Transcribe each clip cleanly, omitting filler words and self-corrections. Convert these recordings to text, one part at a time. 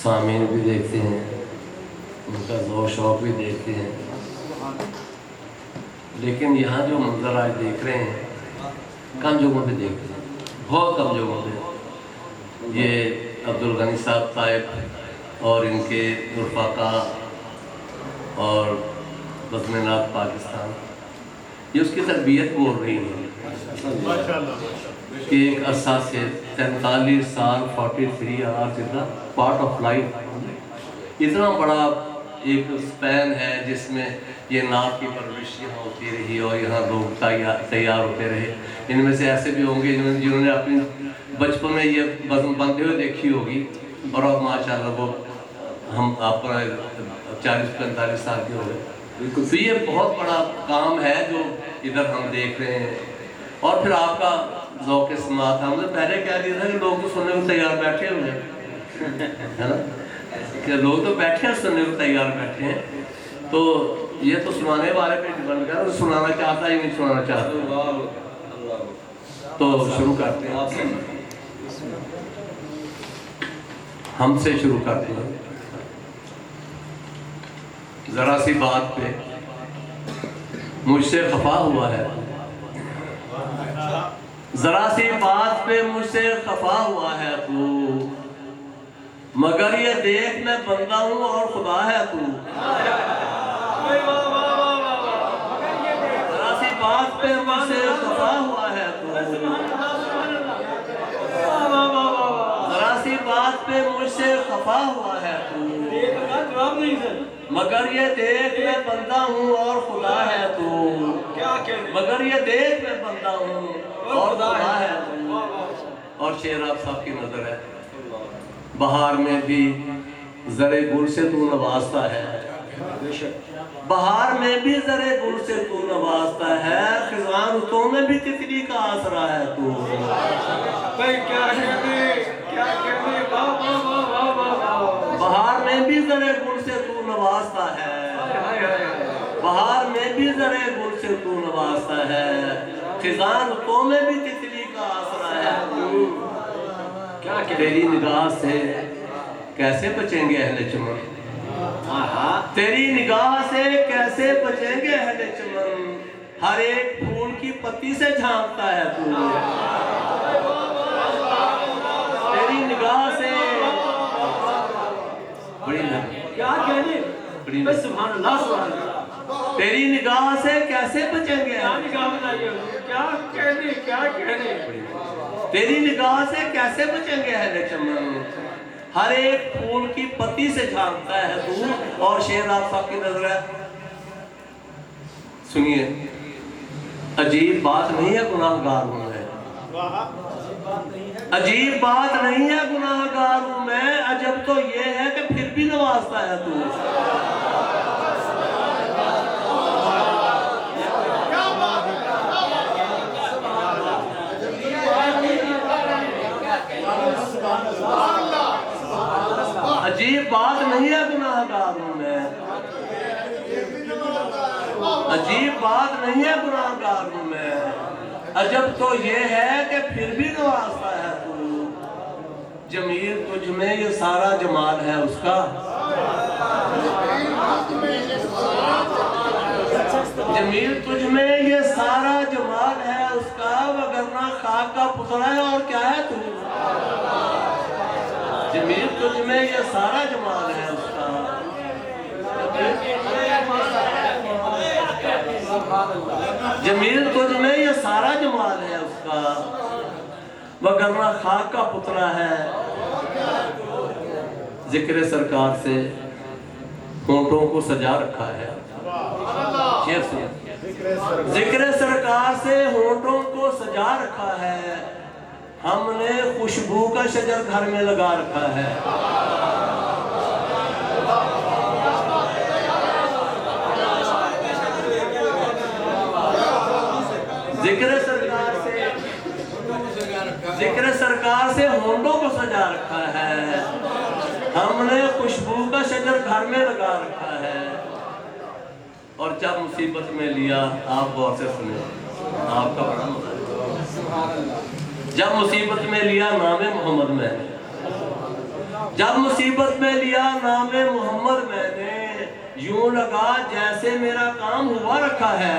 सामीन भी देखते हैं, उनका ज़ौक़ शौक़ भी देखते हैं, लेकिन यहाँ जो मंजर आज देख रहे हैं कम जगहों पे देखते हैं, बहुत कम जगहों पे। ये अब्दुल गनी साहब और इनके रुफ़ाका और बज़्म-ए-नात पाकिस्तान, ये उसकी तरबियत बोल रही है कि एक अरसा से 43 साल 43 आवर्स इतना पार्ट ऑफ लाइफ, इतना बड़ा एक स्पैन है जिसमें ये नात की परवरिश यहाँ होती रही और यहाँ लोग तैयार होते रहे। इनमें से ऐसे भी होंगे जिन्होंने अपनी बचपन में ये बज़्म बनते हुए देखी होगी और अब माशाल्लाह वो हम आप 40-45 साल के हो गए। तो ये बहुत बड़ा काम है जो इधर हम देख रहे हैं। और फिर आपका ज़ौक़ समाअत, हमने पहले कह दिया था कि लोग तो सुनने को तैयार बैठे हुए हैं, है ना, कि लोग तो बैठे हैं सुनने को तैयार बैठे हैं। तो ये तो सुनाने वाले पे डिपेंड कर, सुनाना चाहता है नहीं सुनाना चाहता। तो शुरू करते हैं, हमसे शुरू करते हैं। ज़रा सी बात पे मुझसे खफा हुआ है, ज़रा सी बात पे मुझसे खफा हुआ है तू, मगर ये देख मैं बंदा हूँ और खुदा है तू। ज़रा सी बात पे मुझसे खफा हुआ है तू, ज़रा सी बात पे मुझसे खफा हुआ है तू, मगर ये देख मैं बंदा हूँ और खुदा है तू। मगर ये देख मैं बंदा हूँ और खुदा है तू। और शेर आप सबकी नजर है, बहार में भी ज़रे गुल से तू नवाजता है, बहार में भी ज़रे गुल से तू नवाजता है, खिज़ां रुतों में भी तितली का आसरा है तू। बहार में भी ज़रे गुल से तू नवाजता है, बहार में भी ज़रे गुल से तू नवाजता है, खिज़ां रुतों में भी तितली का आसरा है तू। क्या तेरी निगाह से कैसे बचेंगे अहले चमन, तेरी निगाह से कैसे बचेंगे अहले चमन, हर एक फूल की पत्ती से झांकता है तू। तेरी निगाह से क्या कहने, सुभान अल्लाह, सुभान अल्लाह। तेरी निगाह से कैसे बचेंगे, क्या कहने, तेरी निगाह से कैसे बचेंगे अहले चमन, हर एक फूल की पत्ती से झांकता है तू। और शेर आप सबकी नजर है, सुनिए, अजीब बात नहीं है गुनाहगार हूं मैं, अजीब बात नहीं है गुनाहगार हूं मैं, अजब तो ये है कि फिर भी नवाजता है तू। अजीब बात नहीं है गुनाहगार हूं मैं, अजीब बात नहीं है गुनाहगार हूं मैं, अजब तो ये है कि फिर भी नवाजता है तू। जमील तुझ में ये सारा जमाल है उसका, जमील तुझ में ये सारा जमाल है उसका, वगरना खाक का पुतला है और क्या है तू। जमील तुझ में ये सारा जमाल है उसका, जमील तुझ में ये सारा जमाल है उसका, वगरना खाक का पुतला है। जिक्र सरकार से होंठों को सजा रखा है, जिक्र सरकार से होंठों को सजा रखा है, हमने खुशबू का शजर घर में लगा रखा है। जिक्र सरकार से होंठों को सजा रखा है, हमने खुशबू का शजर घर में लगा रखा है। और जब मुसीबत में लिया, आप गौर से सुने, आपका बड़ा मजा है। जब मुसीबत में लिया नाम मोहम्मद में, जब मुसीबत में लिया नामे मोहम्मद मैंने, यूं लगा जैसे मेरा काम हुआ रखा है।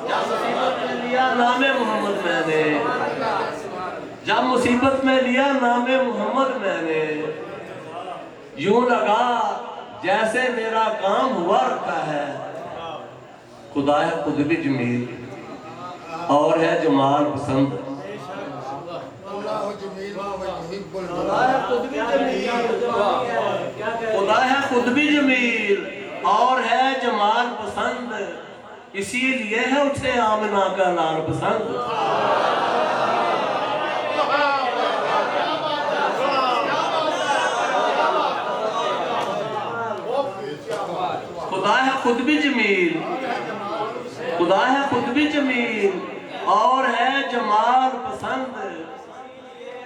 जब मुसीबत में लिया नामे मोहम्मद मैंने, जब मुसीबत में लिया नामे मोहम्मद मैंने, यूं लगा जैसे मेरा काम हुआ रखा है। खुदा है खुद भी जमील और है जमाल पसंद। खुदा है खुद भी जमील और है जमाल पसंद, इसीलिए है उसे आमिना का लाल पसंद। खुदा है खुद भी जमील, खुदा है खुद भी जमील और है जमाल पसंद,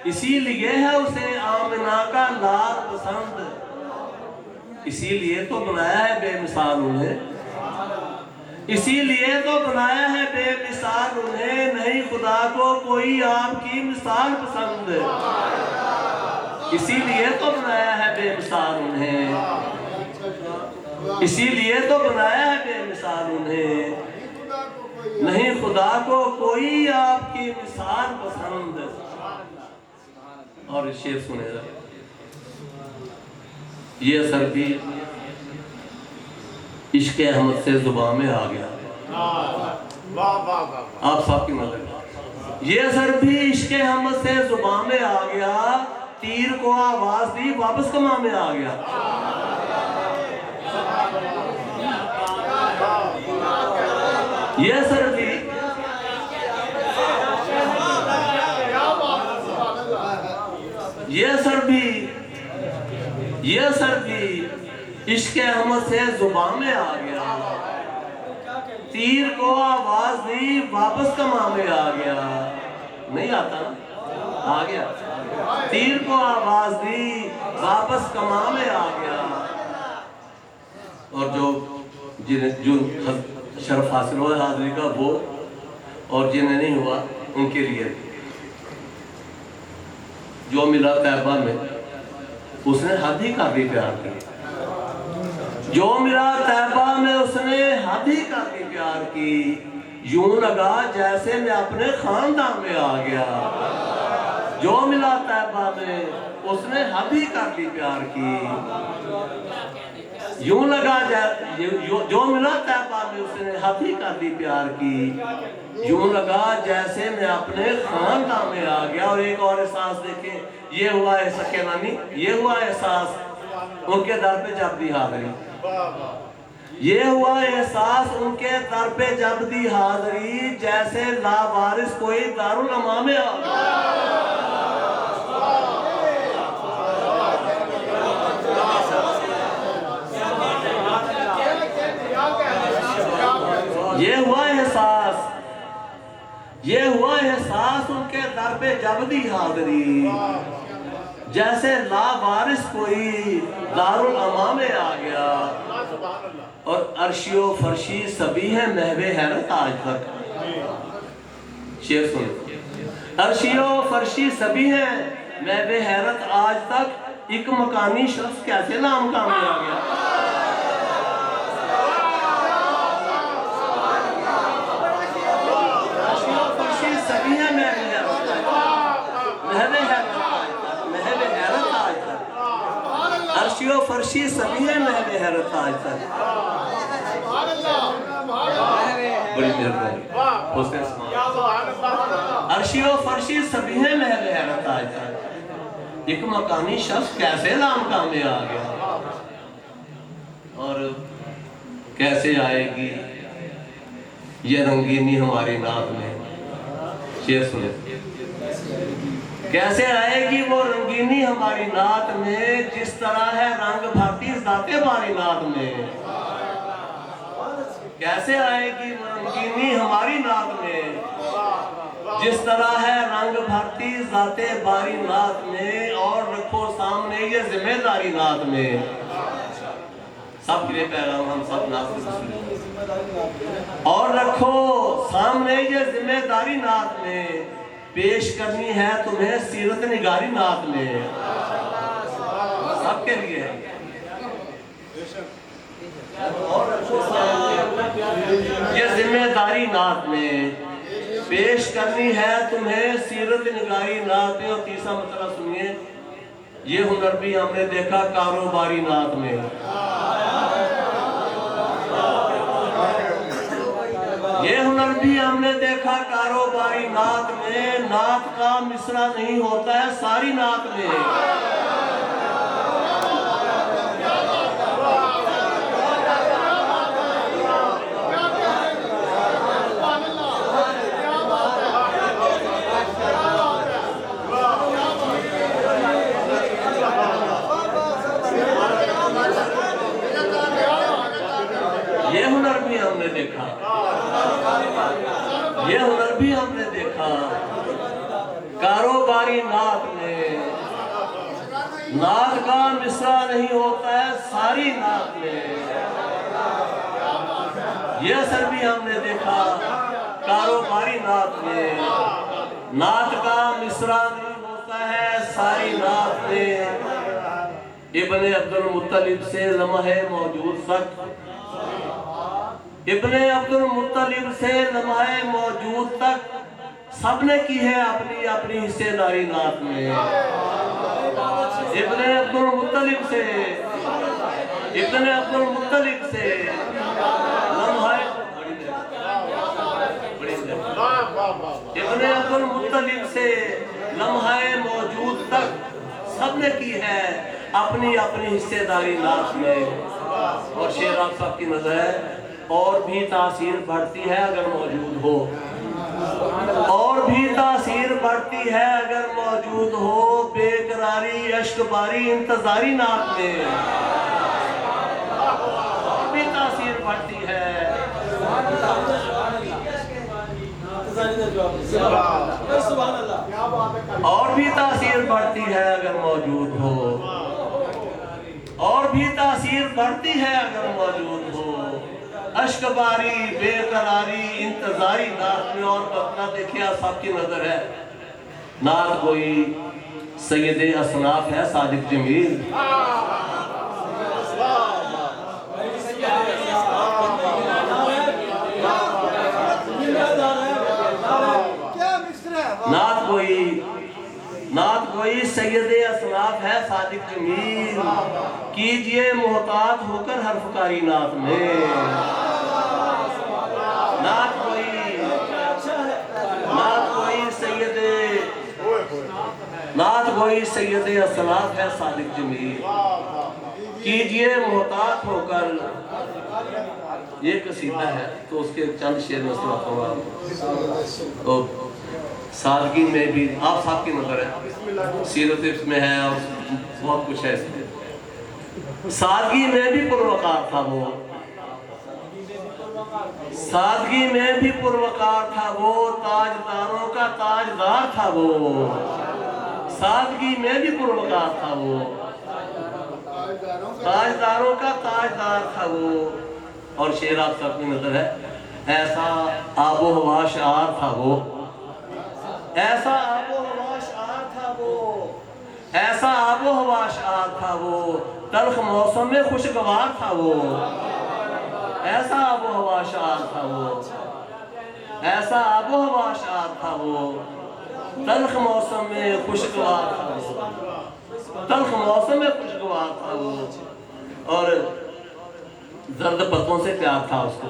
इसीलिए है उसे आमिना का लाल पसंद। इसीलिए तो बनाया है बेमिसाल उन्हें, इसीलिए तो बनाया है बेमिसाल उन्हें, नहीं खुदा को कोई आपकी मिसाल पसंद। इसीलिए तो बनाया है बेमिसाल उन्हें, इसीलिए तो बनाया है बेमिसाल उन्हें, नहीं खुदा को कोई आपकी मिसाल पसंद। और शेर सुनेगा, ये असर भी इश्क़ अहमद से जुबान में आ गया। आप सबकी मदद, ये असर भी इश्क़ अहमद से जुबान में आ गया, तीर को आवाज दी वापस कमा में आ गया। ये असर भी ये असर भी इश्क़ अहमद से जुबान में आ गया, तीर को आवाज दी वापस कमा में आ गया। नहीं आता ना, आ गया। तीर को आवाज दी वापस कमा में आ गया। और जिन्हें जो शर्फ हासिल हुआ हाजिरी का वो, और जिन्हें नहीं हुआ उनके लिए जो मिला तैयबा में उसने हद ही कर दी प्यार की, जो मिला तैयबा में उसने हद ही कर दी प्यार की, यूं लगा जैसे मैं अपने खानदान में आ गया। जो मिला तैयबा में उसने हद ही कर दी प्यार की, यूं लगा जो मिला तैयबा में उसने हद ही कर दी प्यार की, यूं लगा जैसे मैं अपने खानदान में आ गया। और एक और एहसास देखें, ये हुआ है सके नानी, ये हुआ एहसास उनके दर पे जब दी हाजिरी, ये हुआ एहसास उनके दर पे जब दी हाजिरी, जैसे लावारिस कोई दारुल अमा में आ गया। ये हुआ एहसास उनके दर पे जब दी हाजिरी, जैसे लावारिस कोई दारुल अमा में आ गया। और अर्शियो फर्शी सभी है महवे हैरत आज तक। शेर सुन, अर्शियो फर्शी सभी है महवे हैरत आज तक, एक मकानी शख्स कैसे नाम काम में आ गया। अर्शियो फर्शी सभी है महवे हैरत आज तक। बड़ी मेहरबानी। अर्शियो फर्शी सभी है महवे हैरत आज तक, एक मकानी शख्स कैसे नाम काम में आ गया। और कैसे आएगी ये रंगीनी हमारी नात में। शेर सुने, कैसे आएगी वो रंगीनी हमारी नात में, जिस तरह है रंग भरती जाते बारी नात में। कैसे आएगी वो रंगीनी हमारी नात में, जिस तरह है रंग भरती जाते बारी नात में। और रखो सामने ये जिम्मेदारी नात में, सब के लिए पैगाम हम सब नात। और रखो सामने ये जिम्मेदारी नात में, पेश करनी है तुम्हें सीरत निगारी नात में। सबके लिए ये जिम्मेदारी नात में पेश करनी है तुम्हें सीरत निगारी नात में। और तीसरा मतलब सुनिए, ये हुनर भी हमने देखा कारोबारी नात में। ये हुनर भी हमने देखा कारोबारी नात में। नात का मिसरा नहीं होता है सारी नात में। ये हुनर भी हमने देखा, ये हुनर भी हमने देखा कारोबारी नात में। नात का मिसरा नहीं होता है सारी नात में। ये असर भी हमने देखा कारोबारी नात में। नात का मिसरा नहीं होता है सारी नात में। इब्ने अब्दुल मुत्तलिब से लम्हे मौजूद तक, इब्ने अब्दुल मुत्तलिब से लम्हे मौजूद तक सबने की है अपनी अपनी हिस्सेदारी नात में। इब्ने अब्दुल मुत्तलिब से, इब्ने अब्दुल मुत्तलिब से लम्हे, इब्ने अब्दुल मुत्तलिब से लम्हे मौजूद तक सबने की है अपनी अपनी हिस्सेदारी नात में। और शेर आप सबकी नजर है, और भी तासीर बढ़ती है अगर मौजूद हो, और भी तासीर बढ़ती है अगर मौजूद हो बेकरारी अश्कबारी इंतजारी नात में। और भी तासीर बढ़ती है, और भी तासीर बढ़ती है अगर मौजूद हो, और भी तासीर बढ़ती है अगर मौजूद हो अश्कबारी बेकरारी इंतजारी नात में। और बकना देखिए आप सबकी नजर है, नात कोई सैयद असनाफ है सादिक जमील। नात कोई सैयद असलाफ है सादिक जमील। कीजिए मोहतात होकर हरफकारी नात में। नात कोई सैयद असलाफ है सादिक जमील। कीजिए मोहतात होकर, ये कसीदा है तो उसके चंद शेर में सुनाता हूँ। तो सादगी में भी आप सबकी नजर है, सीरत में है और बहुत कुछ है इसमें। सादगी में भी पुरवकार था वो, सादगी में भी पुरवकार था वो, ताजदारों का ताजदार था वो। सादगी में भी पुरवकार था वो, ताजदारों का ताजदार था वो। और शेर आप सबकी नजर है, ऐसा आबो हवा शार था वो, ऐसा आबो हवा शार था वो, ऐसा आबो हवा शार था वो। तल्ख मौसम में खुशगवार था वो, ऐसा आबो हवा शार था वो, ऐसा आबो हवा शार था वो। तल्ख मौसम में खुशगवार था वो, तल्ख मौसम में खुशगवार था वो। और जर्द पत्तों से प्यार था उसको,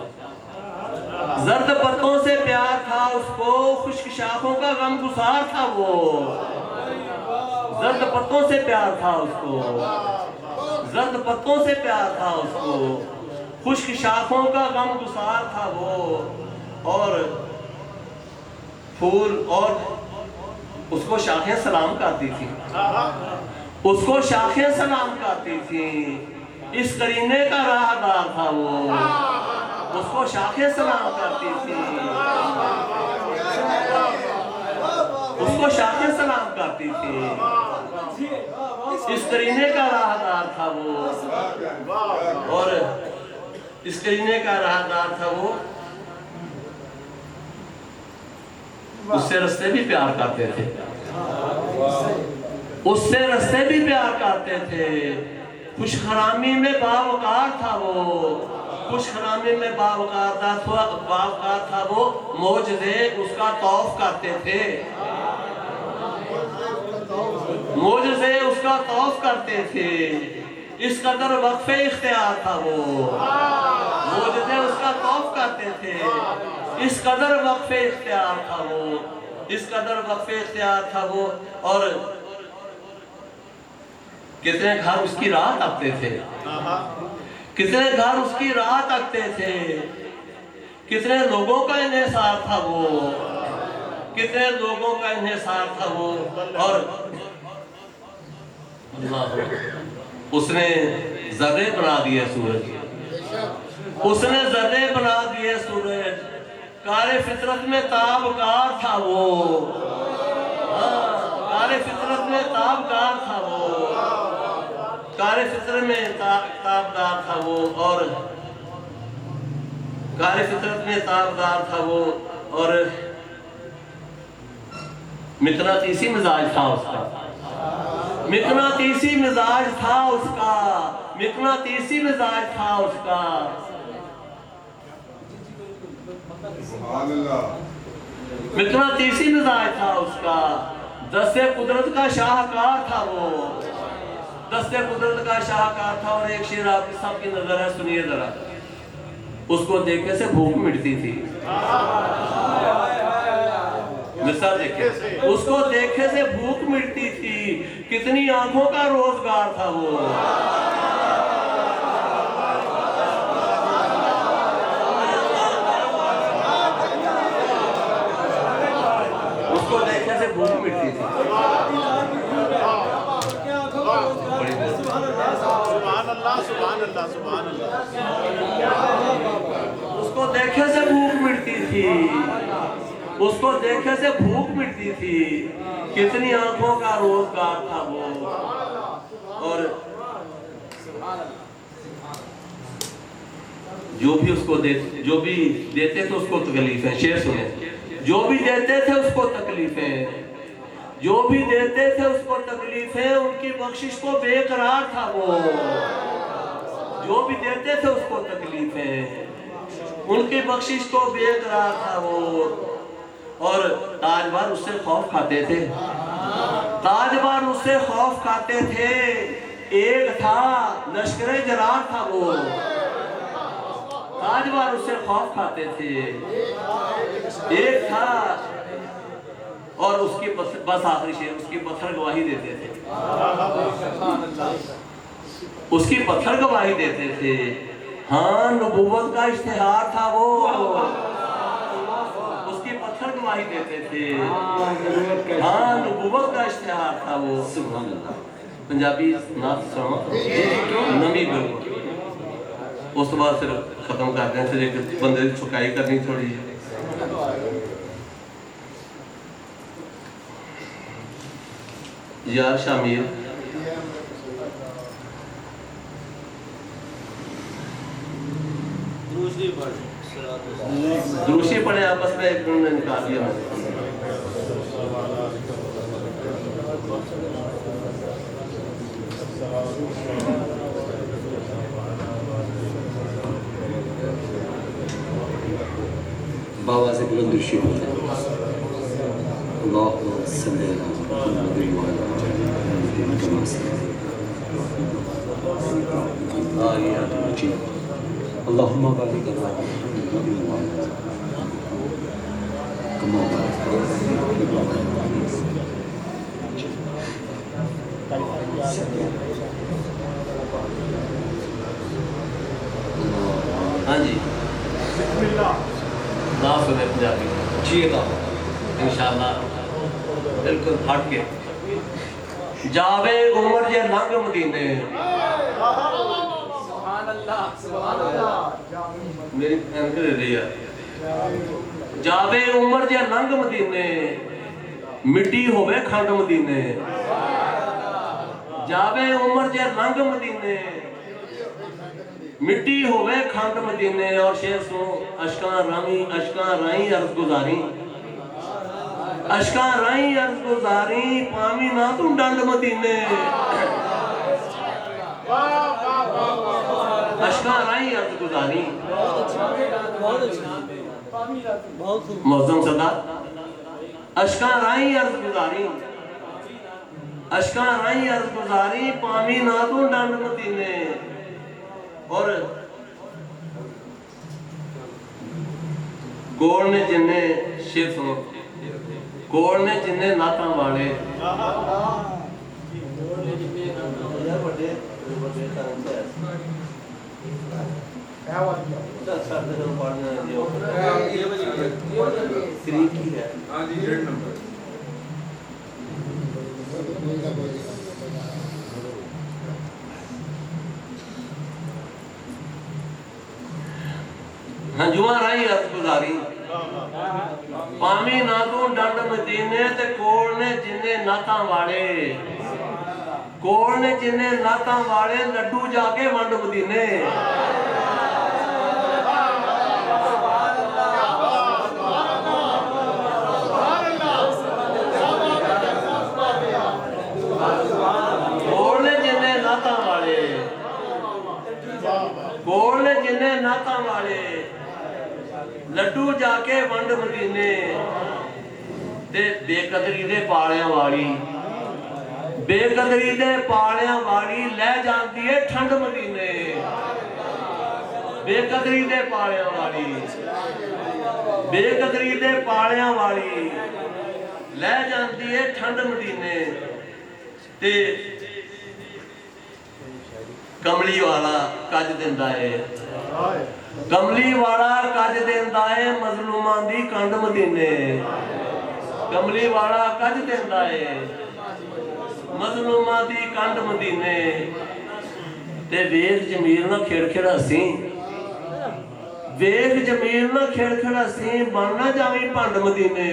जर्द पत्तों से प्यार था उसको, खुश्क शाखों का गम गुसार था वो। जर्द पत्तों से प्यार था उसको, जर्द पत्तों से प्यार था उसको, खुश्क शाखों का गम गुसार था वो। और फूल, और उसको शाखें सलाम करती थी, उसको शाखें सलाम करती थी। इस करीने का राहदार था वो, उसको शाखें सलाम करती थी, उसको शाखें सलाम करती थी। इस करीने का राहदार था वो, और इस करीने का राहदार था वो। उससे रस्ते भी प्यार करते थे, उससे रस्ते भी प्यार करते थे। खुशखरामी में बावकार था वो, खुशखरामी में बावकार था वो, मौजज़े उसका तौफ करते थे, मौजज़े उसका तौफ करते थे। इस कदर वक्फे इख्तियार था वो, मौजज़े उसका तौफ करते थे। इस कदर वक्फे इख्तियार था वो, इस कदर वक्फे इख्तियार था वो। और कितने घर उसकी राह तकते थे, कितने घर उसकी राह तकते थे, कितने लोगों का इन्हिसार था वो, कितने लोगों का इन्हिसार था वो। और उसने जर्रे बना दिए सूरज, उसने जर्रे बना दिए सूरज। कारे फितरत में ताबकार था वो, कारे फितरत में ताबकार था वो, कारे फितरत में ताबदार था वो। और कारे फितरत में ताबदार था वो। और मिकनातीसी मिजाज था उसका, मिकनातीसी मिजाज था उसका, मिकनातीसी मिजाज था उसका। मिकनातीसी मिजाज था उसका। दस्ते कुदरत का शाहकार था वो, दस्ते कुदरत का शाहकार था। और एक शेर आपकी सबकी नजर है, सुनिए जरा। उसको देखने से भूख मिटती थी, मिसाल देखे, उसको देखने से भूख मिटती थी। कितनी आंखों का रोजगार था वो, उसको देखने से भूख मिटती थी। उसको देखने से भूख मिटती थी, उसको देखने से भूख मिटती थी। कितनी आंखों का रोजगार था वो। और जो भी उसको जो भी देते थे उसको तकलीफें। शेर सुने, जो भी देते थे उसको तकलीफें, जो भी देते थे उसको तकलीफें। उनकी बख्शिश को बेकरार था वो, जो भी देते थे उसको तकलीफें, उनकी बख्शिश को बेकरार था वो। और ताजबार उससे खौफ खाते थे, ताजबार उससे खौफ खाते थे। एक था लश्करे जरार था वो, ताजबार उससे खौफ खाते थे। एक था और उसकी बस आखिरी शेर, उसकी पत्थर गवाही देते थे, उसकी पत्थर गवाही देते थे। हाँ, नबूवत का इश्तिहार था वो, उसकी पत्थर गवाही देते थे। हाँ, नबूवत का इश्तिहार था वो। पंजाबी नात सुनो नवी बिल्कुल, उस बाद फिर खत्म कर दें। फिर एक बंदे की छुकाई करनी थोड़ी। यार शामिल दूसरी पढ़े आपस में, एक ने निकाल दिया मैंने। बाबा से बुलंद दृश्य होता है। अल्लाहुम्मा सल्ली अला मुहम्मद व अला आलि मुहम्मद कमा सल्लैता अल्लाहुम्मा बारिक अला मुहम्मद व अला कमा हाँ जी, ना सुने पंजाबी जी इंशाअल्लाह बिल्कुल हट के। जावे उमर जे लंघ मदीने, मेरी एंकर दे रही है। जावे उमर जे लंघ मदीने, मिट्टी होवे खंड मदीने। जावे उमर जे लंघ मदीने, मिट्टी होवे खंड मदीने। और शेर सुनो, अशकां राई अर्ज गुजारी, अशकां राहीं अर्ज़ गुज़ारी पावी ना तू डंड मदीने अशकां राहीं अर्ज़ गुज़ारी मौज़म सदा अशकां राहीं अर्ज़ गुज़ारी अशकां राहीं अर्ज़ गुज़ारी पावी ना तू डंड मदीने। और कोल ने जिन्ने शेर सुनो कोल ने जिन्ने नातां वाले हंजुआ राही अर्ज़ गुज़ारी पावी ना तू डंड मदीने ते कोल ने जिन्ने नातां वाले कोल ने जिन्ने नातां वाले लड्डू जाके वंड मदीने। कोल ने जिन्ने नातां वाले कोल ने जिन्ने नातां वाले लड्डू जाके वंड मदीने ते बेकदरी दे पालियां वाली बेकदरी दे पालियां वाली लै जाती है ठंड मदीने। बेकदरी दे पालियां वाली बेकदरी दे पालियां वाली लै जाती है ठंड मदीने ते कमली वाला कज दिंदा है कमली वाला कज दिंदा है मजलूमां दी कंड मदीने। कमली वाला कज दिंदा है मजलूमां दी कंड मदीने ते वेख जमील ना खिड़ हसी वेख जमील ना खिड़ हसी बन ना जावी भंड मदीने।